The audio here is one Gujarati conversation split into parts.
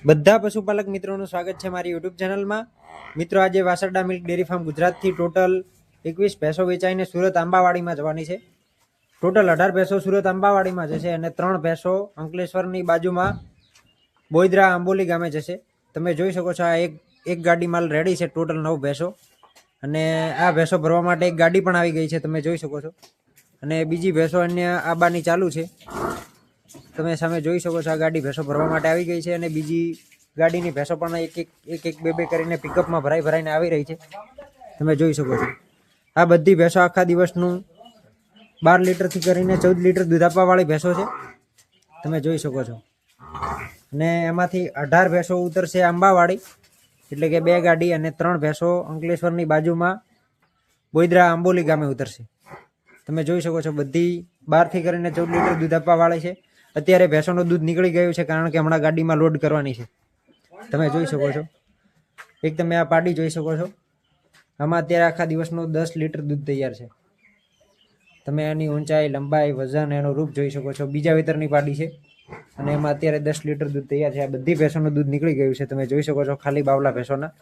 બધા પશુપાલક મિત્રોનું સ્વાગત છે મારી યુટ્યુબ ચેનલમાં। મિત્રો આજે વાસરડા મિલ્ક ડેરી ફાર્મ ગુજરાતથી ટોટલ 21 ભેંસો વેચાઈને સુરત આંબાવાડીમાં જવાની છે। ટોટલ 18 ભેંસો સુરત આંબાવાડીમાં જશે અને 3 ભેંસો અંકલેશ્વરની બાજુમાં બોઈદરા આંબોલી ગામે જશે। તમે જોઈ શકો છો આ એક ગાડી માલ રેડી છે, ટોટલ 9 ભેંસો અને આ ભેંસો ભરવા માટે એક ગાડી પણ આવી ગઈ છે, તમે જોઈ શકો છો। અને બીજી ભેંસો અન્ય આબાની ચાલુ છે, તમે સામે જોઈ શકો છો। આ ગાડી ભેંસો ભરવા માટે આવી ગઈ છે અને બીજી ગાડીની ભેંસો પણ એક બે કરીને પિકઅપમાં ભરાઈને આવી રહી છે, તમે જોઈ શકો છો। આ બધી ભેંસો આખા દિવસનું 12 લીટરથી કરીને 14 લીટર દૂધ આપવાવાળી ભેંસો છે, તમે જોઈ શકો છો। અને એમાંથી 18 ભેંસો ઉતરશે આંબાવાડી, એટલે કે 2 ગાડી, અને 3 ભેંસો અંકલેશ્વરની બાજુમાં બોઈદરા આંબોલી ગામે ઉતરશે, તમે જોઈ શકો છો। બધી 12 થી કરીને 14 લીટર દૂધ આપવાવાળી છે। અત્યારે ભેંસોનું દૂધ નીકળી ગયું છે, કારણ કે હમણાં ગાડીમાં લોડ કરવાની છે, તમે જોઈ શકો છો। એક તમે આ પાડી જોઈ શકો છો, આમાં અત્યારે આખા દિવસનું 10 લીટર દૂધ તૈયાર છે, તમે એની ઊંચાઈ, લંબાઈ, વજન, એનો રૂપ જોઈ શકો છો। બીજા વેતરની પાડી છે અને એમાં અત્યારે 10 લીટર દૂધ તૈયાર છે। આ બધી ભેંસોનું દૂધ નીકળી ગયું છે, તમે જોઈ શકો છો, ખાલી બાવલા ભેંસોના।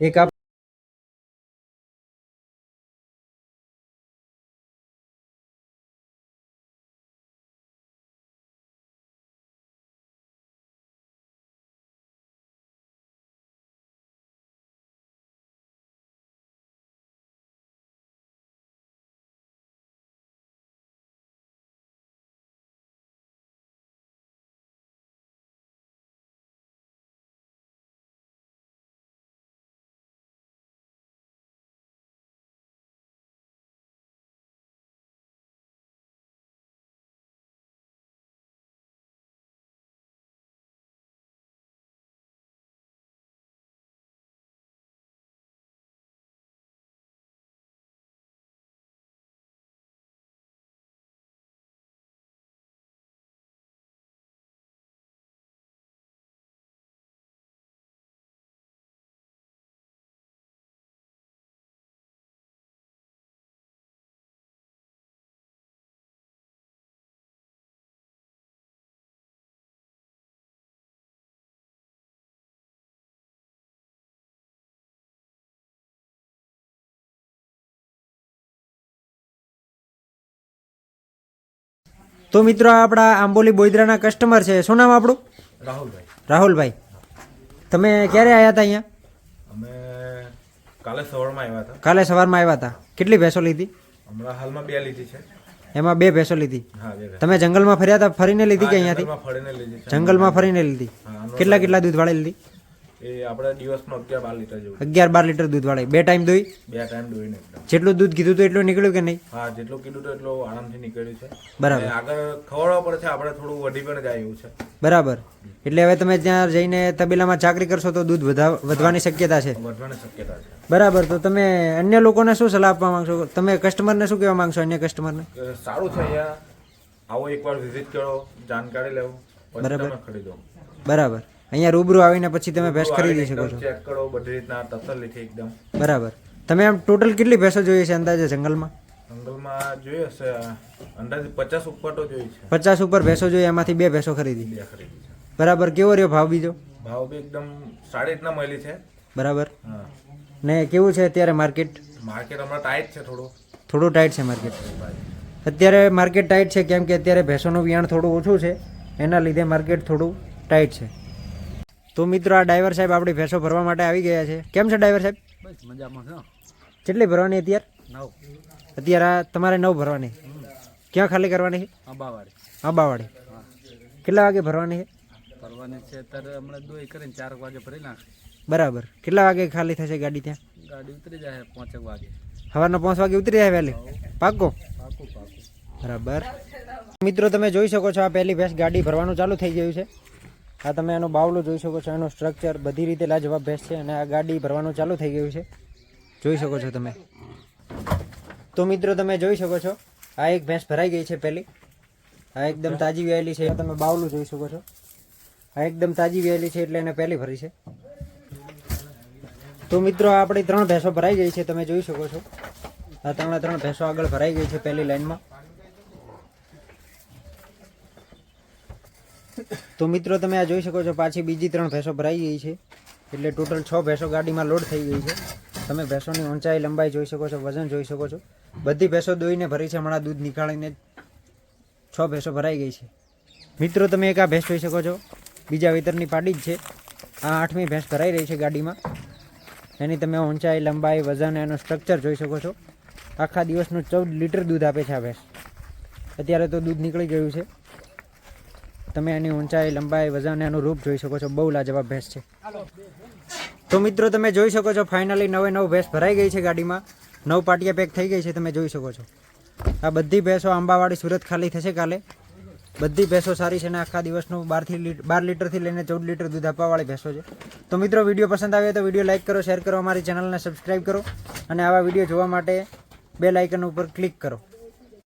એક તો મિત્રો આપણા આંબોલી બોઈદરાના કસ્ટમર છે, શું નામ આપણું? રાહુલભાઈ, તમે ક્યારે આવ્યા હતા અહીંયા? અમે કાલે સવારમાં આવ્યા હતા। કાલે સવારમાં આવ્યા હતા। કેટલી ભેંસો લીધી? હમણાં હાલમાં 2 લીધી છે। એમાં 2 ભેંસો લીધી? હા, 2 ભેંસો। તમે જંગલમાં ફર્યા હતા, ફરીને લીધી કે અહીંયાથી? ફરીને લીધી છે। જંગલમાં ફરીને લીધી? કેટલા દૂધ વાળી લીધી? એ આપણે દિવસમાં 11-12 લીટર જેવું। 11-12 લીટર દૂધ વાળી, 2 ટાઈમ દોઈ? 2 ટાઈમ દોઈને એકદમ। જેટલું દૂધ કીધું તો એટલું નીકળ્યું કે નહીં? હા, જેટલું કીધું તો એટલું આરામથી નીકળ્યું છે। બરાબર। આગળ ખવડાવવા પડે છે, આપણે થોડું વધી પણ જાય એવું છે। બરાબર, એટલે હવે તમે ત્યાં જઈને તબેલામાં ચાકરી કરશો તો દૂધ વધવાની શક્યતા છે? વધવાની શક્યતા છે। બરાબર, તો તમે અન્ય લોકોને શું સલાહ આપવા માંગશો? તમે કસ્ટમરને શું કહેવા માંગશો, અન્ય કસ્ટમરને? સારું છે, અહીંયા આવો એકવાર વિઝિટ કરો, જાણકારી લેવો, પછી તમે ખરીદો। બરાબર, અહીંયા રૂબરૂ આવીને પછી તમે ભેંસ ખરીદી શકો છો, ચેક કરો બધી રીતના તસલ્લીથી એકદમ। બરાબર, તમે આમ ટોટલ કેટલી ભેંસો જોઈએ છે અંદાજે જંગલમાં? જંગલમાં જોઈએ હશે અંદાજે 50 ઉપર તો જોઈએ છે। 50 ઉપર ભેંસો જોઈએ, એમાંથી 2 ભેંસો ખરીદી? 2 ખરીદી છે। બરાબર, કેવો રહ્યો ભાવ બીજો? ભાવ બી એકદમ સારી રીતના મળી છે। બરાબર, હા, ને કેવું છે અત્યારે માર્કેટ? માર્કેટ હમણાં ટાઈટ છે, થોડું ટાઈટ છે માર્કેટ અત્યારે? માર્કેટ ટાઈટ છે કેમ કે અત્યારે ભેંસોનું વિયાણ થોડું ઓછું છે, એના લીધે માર્કેટ થોડું ટાઈટ છે। તો મિત્રો આ ડ્રાઈવર સાહેબ આપણી ભેંસો ભરવા માટે આવી ગયા છે। કેમ છે ડ્રાઈવર સાહેબ? બસ મજામાં છો? કેટલી ભરવાની અત્યારે? 9। અત્યારે તમારે 9 ભરવાની? ક્યાં ખાલી કરવાની છે? આંબાવાડી। કેટલા વાગે ભરવાની છે? ભરવાની છે અત્યારે હમણાં 2 કરીને 4 વાગે ભરી નાખે। બરાબર, કેટલા વાગે ખાલી થશે ગાડી ત્યાં? ગાડી ઉતરી જાય 5 વાગે, સવારના 5 વાગે ઉતરી જાય વહેલી? પાક્કો? બરાબર, મિત્રો તમે જોઈ શકો છો આ પહેલી ભેંસ ગાડી ભરવાનું ચાલુ થઈ ગયું છે। આ તમે એનો બાવલો જોઈ શકો છો, એનો સ્ટ્રક્ચર બધી રીતે લાજવાબ ભેંસ છે અને આ ગાડી ભરવાનું ચાલુ થઈ ગયું છે, જોઈ શકો છો તમે। તો મિત્રો તમે જોઈ શકો છો આ એક ભેંસ ભરાઈ ગઈ છે પહેલી, આ એકદમ તાજી વ્યાયેલી છે, તમે બાવલું જોઈ શકો છો, આ એકદમ તાજી વ્યાયેલી છે એટલે એને પહેલી ભરી છે। તો મિત્રો આપણી 3 ભેંસો ભરાઈ ગઈ છે, તમે જોઈ શકો છો, આ 3 ભેંસો આગળ ભરાઈ ગઈ છે પહેલી લાઈનમાં। તો મિત્રો તમે આ જોઈ શકો છો, પાછી બીજી 3 ભેંસો ભરાઈ ગઈ છે, એટલે ટોટલ 6 ભેંસો ગાડીમાં લોડ થઈ ગઈ છે. તમે ભેંસોની ઊંચાઈ લંબાઈ જોઈ શકો છો, વજન જોઈ શકો છો. બધી ભેંસો દોઈને ભરી છે, હમણાં દૂધ નીકાળીને 6 ભેંસો ભરાઈ ગઈ છે. મિત્રો તમે એક આ ભેંસ જોઈ શકો છો, બીજા વેતરની પાડી જ છે. આ 8મી ભેંસ ભરાઈ રહી છે ગાડીમાં. એની તમે ઊંચાઈ લંબાઈ વજન એનું સ્ટ્રક્ચર જોઈ શકો છો. આખા દિવસનું 14 લીટર દૂધ આપે છે આ ભેંસ. અત્યારે તો દૂધ નીકળી ગયું છે. તમે એની ઊંચાઈ લંબાઈ વજન એનું રૂપ જોઈ શકો છો. બહુ લાજવાબ ભેંસ છે. તો મિત્રો તમે જોઈ શકો છો, ફાઇનલી 9 ભેંસ ભરાઈ ગઈ છે ગાડીમાં. 9 પાટિયા પેક થઈ ગઈ છે, તમે જોઈ શકો છો. આ બધી ભેંસો આંબાવાડી સુરત ખાલી થશે કાલે. બધી ભેંસો સારી છે ને આખા દિવસનું 12 લીટરથી લઈને 14 લીટર દૂધ આપવાવાળી ભેંસો છે. તો મિત્રો વિડીયો પસંદ આવે તો વિડીયો લાઇક કરો, શેર કરો, અમારી ચેનલને સબસ્ક્રાઈબ કરો અને આવા વિડીયો જોવા માટે બેલ આઇકન ઉપર ક્લિક કરો.